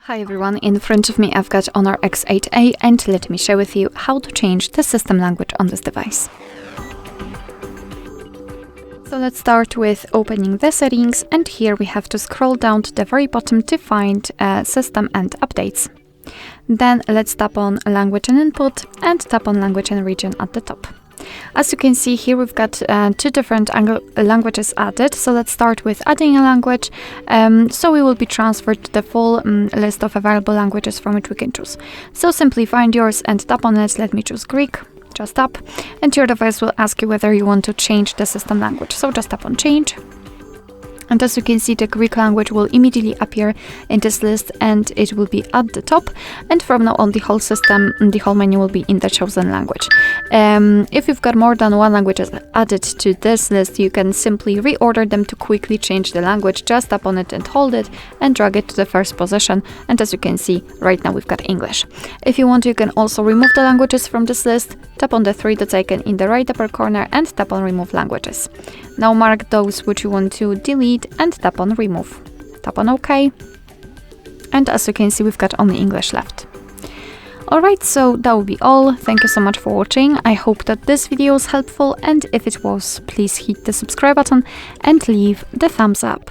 Hi everyone, in front of me I've got HONOR X8A and let me share with you how to change the system language on this device. So let's start with opening the settings, and here we have to scroll down to the very bottom to find system and updates. Then let's tap on language and input and tap on language and region at the top. As you can see here, we've got two different languages added. So let's start with adding a language. So we will be transferred to the full list of available languages from which we can choose. So simply find yours and tap on it. Let me choose Greek. Just tap, and your device will ask you whether you want to change the system language. So just tap on change. And as you can see, the Greek language will immediately appear in this list and it will be at the top. And from now on, the whole system, the whole menu will be in the chosen language. If you've got more than one language added to this list, you can simply reorder them to quickly change the language. Just tap on it and hold it and drag it to the first position. And as you can see, right now we've got English. If you want, you can also remove the languages from this list. Tap on the three dots icon in the right upper corner and tap on remove languages. Now mark those which you want to delete and tap on remove. Tap on OK. And as you can see, we've got only English left. Alright, so that will be all. Thank you so much for watching. I hope that this video was helpful, and if it was, please hit the subscribe button and leave the thumbs up.